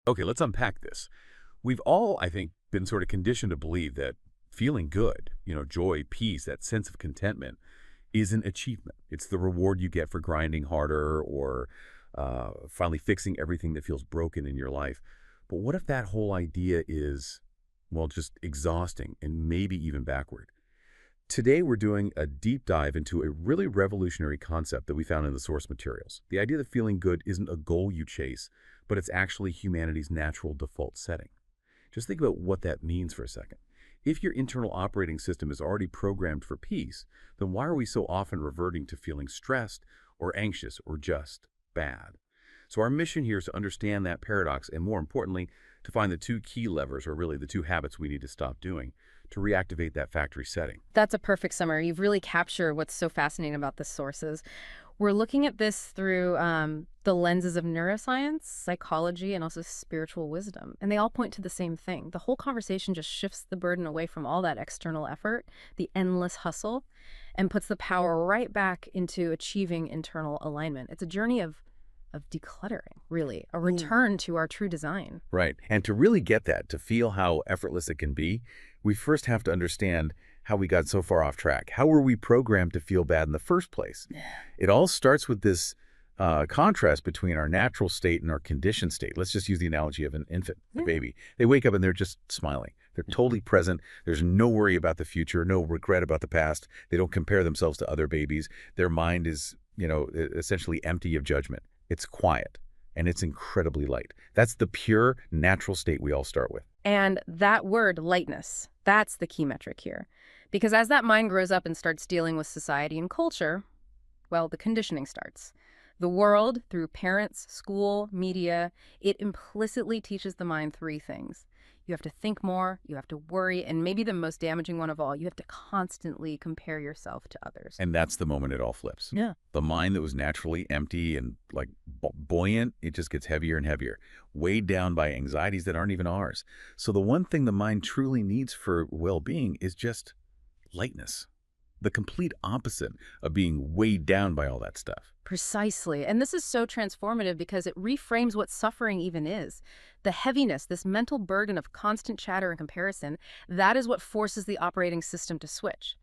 Okay, let's unpack this. We've all, I think, been sort of conditioned to believe that feeling good, joy, peace, that sense of contentment is an achievement. It's the reward you get for grinding harder or finally fixing everything that feels broken in your life. But what if that whole idea is, well, just exhausting and maybe even backward? Today, we're doing a deep dive into a really revolutionary concept that we found in the source materials. The idea that feeling good isn't a goal you chase, but it's actually humanity's natural default setting. Just think about what that means for a second. If your internal operating system is already programmed for peace, then why are we so often reverting to feeling stressed or anxious or just bad? So our mission here is to understand that paradox and, more importantly, to find the two key levers, or really the two habits we need to stop doing to reactivate that factory setting. That's a perfect summary. You've really captured what's so fascinating about the sources. We're looking at this through the lenses of neuroscience, psychology, and also spiritual wisdom. And they all point to the same thing. The whole conversation just shifts the burden away from all that external effort, the endless hustle, and puts the power right back into achieving internal alignment. It's a journey of decluttering, really, a return to our true design. Right. And to really get that, to feel how effortless it can be, we first have to understand how we got so far off track. How were we programmed to feel bad in the first place? It all starts with this contrast between our natural state and our conditioned state. Let's just use the analogy of an infant, a baby. They wake up and they're just smiling. They're totally present. There's no worry about the future, no regret about the past. They don't compare themselves to other babies. Their mind is, essentially empty of judgment. It's quiet, and it's incredibly light. That's the pure, natural state we all start with. And that word, lightness, that's the key metric here. Because as that mind grows up and starts dealing with society and culture, well, the conditioning starts. The world, through parents, school, media, it implicitly teaches the mind three things. You have to think more, you have to worry, and maybe the most damaging one of all, you have to constantly compare yourself to others. And that's the moment it all flips. Yeah. The mind that was naturally empty and like buoyant, it just gets heavier and heavier, weighed down by anxieties that aren't even ours. So the one thing the mind truly needs for well-being is just lightness. The complete opposite of being weighed down by all that stuff. Precisely. And this is so transformative because it reframes what suffering even is. The heaviness, this mental burden of constant chatter and comparison, that is what forces the operating system to switch.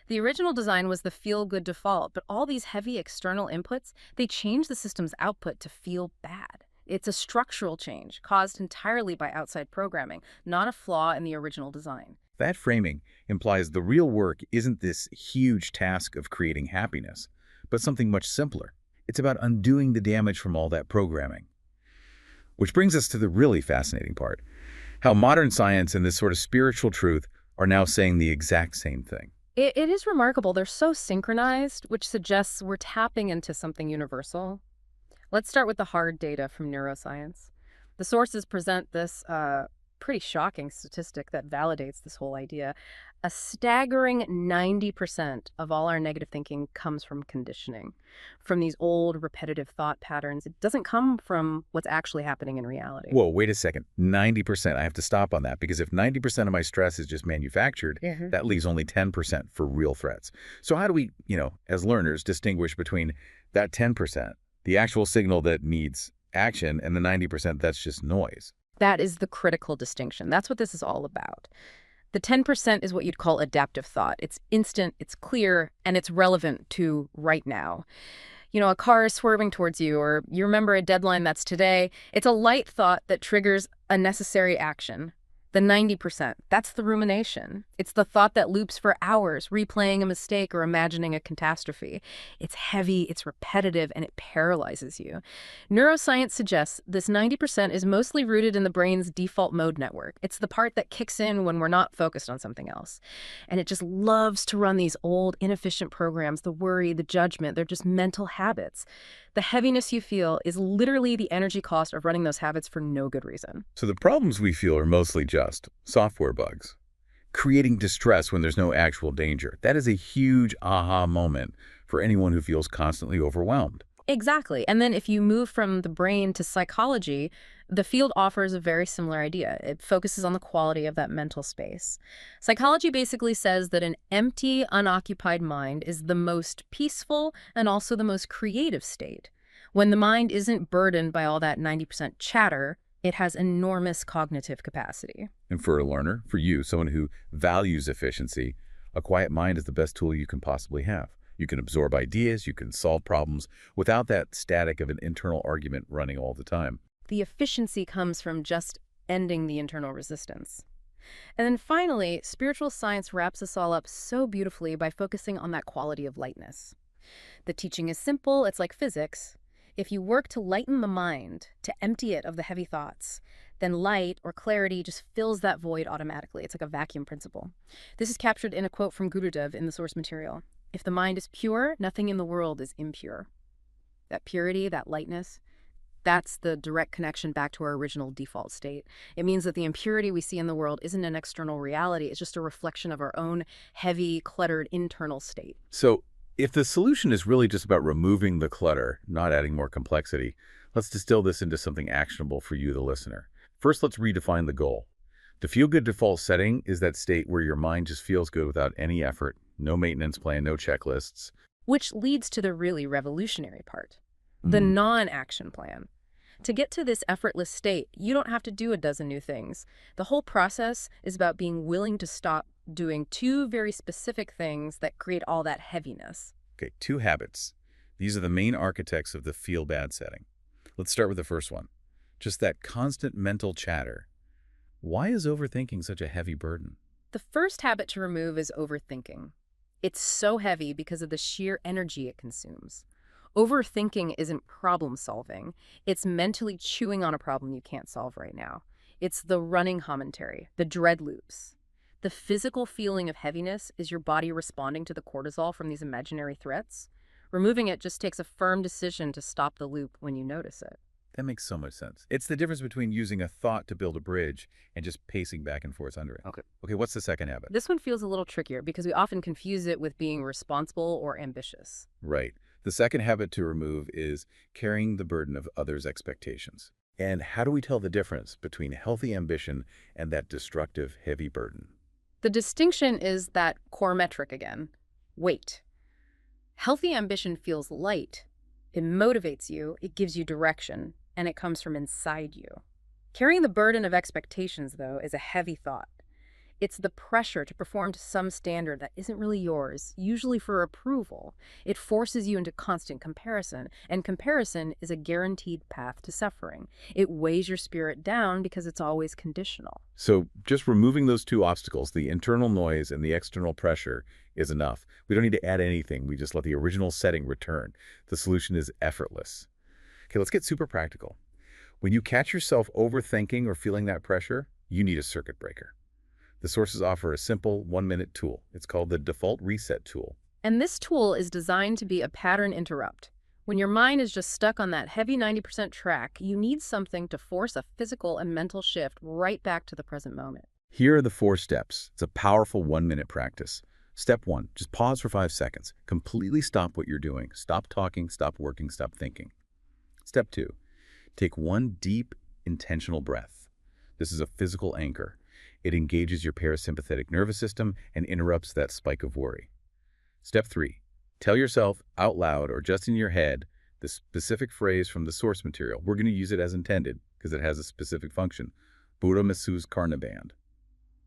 The original design was the feel-good default, but all these heavy external inputs, they change the system's output to feel bad. It's a structural change caused entirely by outside programming, not a flaw in the original design. That framing implies the real work isn't this huge task of creating happiness, but something much simpler. It's about undoing the damage from all that programming. Which brings us to the really fascinating part, how modern science and this sort of spiritual truth are now saying the exact same thing. It is remarkable. They're so synchronized, which suggests we're tapping into something universal. Let's start with the hard data from neuroscience. The sources present this pretty shocking statistic that validates this whole idea. A staggering 90% of all our negative thinking comes from conditioning, from these old repetitive thought patterns. It doesn't come from what's actually happening in reality. Whoa, wait a second. 90%. I have to stop on that because if 90% of my stress is just manufactured, that leaves only 10% for real threats. So how do we, as learners, distinguish between that 10%, the actual signal that needs action, and the 90% that's just noise? That is the critical distinction. That's what this is all about. The 10% is what you'd call adaptive thought. It's instant, it's clear, and it's relevant to right now. A car is swerving towards you, or you remember a deadline that's today. It's a light thought that triggers a necessary action. The 90%, that's the rumination. It's the thought that loops for hours, replaying a mistake or imagining a catastrophe. It's heavy, it's repetitive, and it paralyzes you. Neuroscience suggests this 90% is mostly rooted in the brain's default mode network. It's the part that kicks in when we're not focused on something else. And it just loves to run these old, inefficient programs, the worry, the judgment. They're just mental habits. The heaviness you feel is literally the energy cost of running those habits for no good reason. So the problems we feel are mostly just software bugs, creating distress when there's no actual danger. That is a huge aha moment for anyone who feels constantly overwhelmed. Exactly. And then if you move from the brain to psychology, the field offers a very similar idea. It focuses on the quality of that mental space. Psychology basically says that an empty, unoccupied mind is the most peaceful and also the most creative state. When the mind isn't burdened by all that 90% chatter, It has enormous cognitive capacity. And for a learner, for you, someone who values efficiency, a quiet mind is the best tool you can possibly have. You can absorb ideas, you can solve problems without that static of an internal argument running all the time. The efficiency comes from just ending the internal resistance. And then finally, spiritual science wraps us all up so beautifully by focusing on that quality of lightness. The teaching is simple, it's like physics. If you work to lighten the mind, to empty it of the heavy thoughts, then light or clarity just fills that void automatically. It's like a vacuum principle. This is captured in a quote from Gurudev in the source material. If the mind is pure, nothing in the world is impure. That purity, that lightness, that's the direct connection back to our original default state. It means that the impurity we see in the world isn't an external reality. It's just a reflection of our own heavy, cluttered internal state. So if the solution is really just about removing the clutter, not adding more complexity, let's distill this into something actionable for you, the listener. First, let's redefine the goal. The feel-good default setting is that state where your mind just feels good without any effort, no maintenance plan, no checklists. Which leads to the really revolutionary part, the non-action plan. To get to this effortless state, you don't have to do a dozen new things. The whole process is about being willing to stop doing two very specific things that create all that heaviness. Okay, 2 habits. These are the main architects of the feel-bad setting. Let's start with the first one. Just that constant mental chatter. Why is overthinking such a heavy burden? The first habit to remove is overthinking. It's so heavy because of the sheer energy it consumes. Overthinking isn't problem solving. It's mentally chewing on a problem you can't solve right now. It's the running commentary, the dread loops. The physical feeling of heaviness is your body responding to the cortisol from these imaginary threats. Removing it just takes a firm decision to stop the loop when you notice it. That makes so much sense. It's the difference between using a thought to build a bridge and just pacing back and forth under it. Okay, what's the second habit? This one feels a little trickier because we often confuse it with being responsible or ambitious. Right. The second habit to remove is carrying the burden of others' expectations. And how do we tell the difference between healthy ambition and that destructive, heavy burden? The distinction is that core metric again, weight. Healthy ambition feels light. It motivates you, it gives you direction, and it comes from inside you. Carrying the burden of expectations, though, is a heavy thought. It's the pressure to perform to some standard that isn't really yours, usually for approval. It forces you into constant comparison, and comparison is a guaranteed path to suffering. It weighs your spirit down because it's always conditional. So just removing those 2 obstacles, the internal noise and the external pressure, is enough. We don't need to add anything. We just let the original setting return. The solution is effortless. Okay, let's get super practical. When you catch yourself overthinking or feeling that pressure, you need a circuit breaker. The sources offer a simple 1-minute tool. It's called the default reset tool. And this tool is designed to be a pattern interrupt. When your mind is just stuck on that heavy 90% track, you need something to force a physical and mental shift right back to the present moment. Here are the 4 steps. It's a powerful 1-minute practice. Step 1, just pause for 5 seconds. Completely stop what you're doing. Stop talking, stop working, stop thinking. Step 2, take 1 deep, intentional breath. This is a physical anchor. It engages your parasympathetic nervous system and interrupts that spike of worry. Step 3, tell yourself out loud or just in your head the specific phrase from the source material. We're going to use it as intended because it has a specific function. Buddha Masu's Karna Band.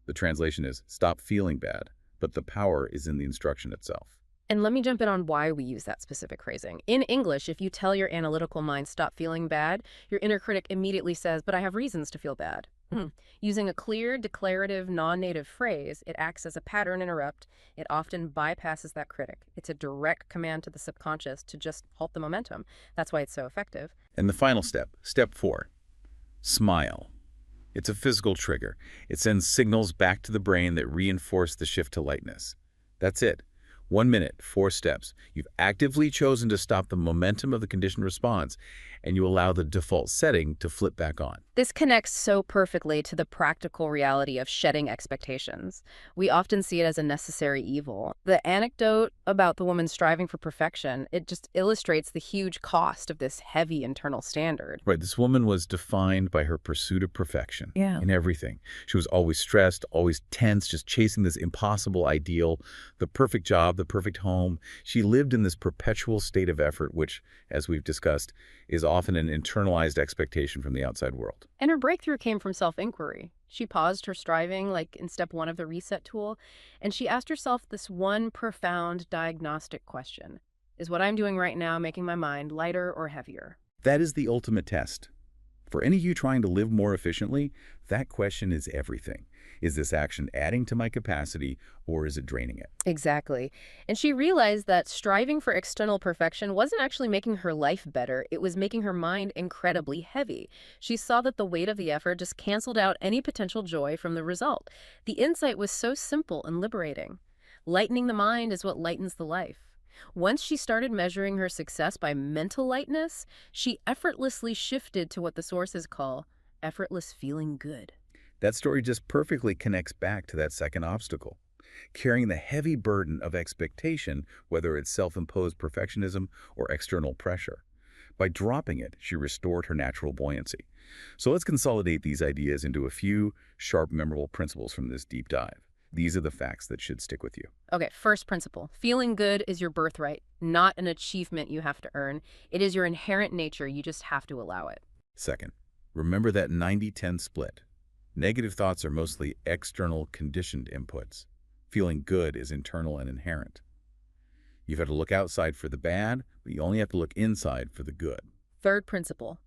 The translation is, stop feeling bad, but the power is in the instruction itself. And let me jump in on why we use that specific phrasing. In English, if you tell your analytical mind, stop feeling bad, your inner critic immediately says, but I have reasons to feel bad. Using a clear, declarative, non-native phrase, it acts as a pattern interrupt. It often bypasses that critic. It's a direct command to the subconscious to just halt the momentum. That's why it's so effective. And the final step, step 4, smile. It's a physical trigger. It sends signals back to the brain that reinforce the shift to lightness. That's it. 1 minute, 4 steps. You've actively chosen to stop the momentum of the conditioned response, and you allow the default setting to flip back on. This connects so perfectly to the practical reality of shedding expectations. We often see it as a necessary evil. The anecdote about the woman striving for perfection, it just illustrates the huge cost of this heavy internal standard. Right, this woman was defined by her pursuit of perfection in everything. She was always stressed, always tense, just chasing this impossible ideal, the perfect job, the the perfect home. She lived in this perpetual state of effort, which, as we've discussed, is often an internalized expectation from the outside world. And her breakthrough came from self-inquiry. She paused her striving, like in step one of the reset tool, and she asked herself this one profound diagnostic question. Is what I'm doing right now making my mind lighter or heavier? That is the ultimate test. For any of you trying to live more efficiently, that question is everything. Is this action adding to my capacity, or is it draining it? Exactly. And she realized that striving for external perfection wasn't actually making her life better, it was making her mind incredibly heavy. She saw that the weight of the effort just canceled out any potential joy from the result. The insight was so simple and liberating. Lightening the mind is what lightens the life. Once she started measuring her success by mental lightness, she effortlessly shifted to what the sources call effortless feeling good. That story just perfectly connects back to that second obstacle. Carrying the heavy burden of expectation, whether it's self-imposed perfectionism or external pressure. By dropping it, she restored her natural buoyancy. So let's consolidate these ideas into a few sharp, memorable principles from this deep dive. These are the facts that should stick with you. Okay, first principle. Feeling good is your birthright, not an achievement you have to earn. It is your inherent nature. You just have to allow it. Second, remember that 90-10 split. Negative thoughts are mostly external conditioned inputs. Feeling good is internal and inherent. You've had to look outside for the bad, but you only have to look inside for the good. Third principle.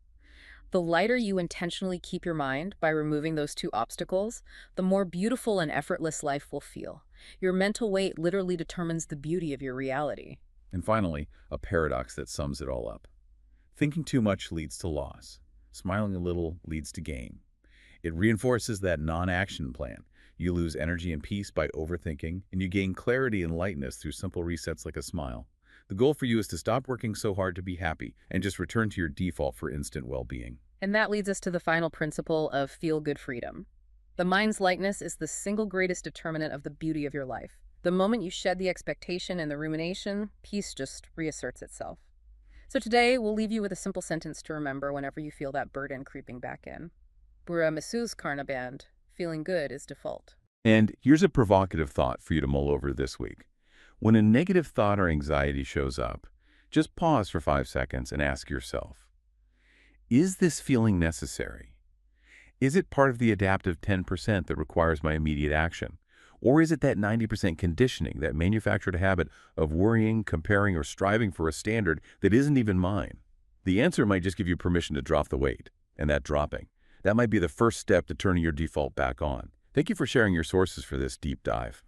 The lighter you intentionally keep your mind by removing those two obstacles, the more beautiful and effortless life will feel. Your mental weight literally determines the beauty of your reality. And finally, a paradox that sums it all up. Thinking too much leads to loss. Smiling a little leads to gain. It reinforces that non-action plan. You lose energy and peace by overthinking, and you gain clarity and lightness through simple resets like a smile. The goal for you is to stop working so hard to be happy and just return to your default for instant well-being. And that leads us to the final principle of feel-good freedom. The mind's lightness is the single greatest determinant of the beauty of your life. The moment you shed the expectation and the rumination, peace just reasserts itself. So today, we'll leave you with a simple sentence to remember whenever you feel that burden creeping back in. Bura Masu's Karna band, feeling good is default. And here's a provocative thought for you to mull over this week. When a negative thought or anxiety shows up, just pause for 5 seconds and ask yourself, is this feeling necessary? Is it part of the adaptive 10% that requires my immediate action? Or is it that 90% conditioning, that manufactured habit of worrying, comparing, or striving for a standard that isn't even mine? The answer might just give you permission to drop the weight, and that dropping. That might be the first step to turning your default back on. Thank you for sharing your sources for this deep dive.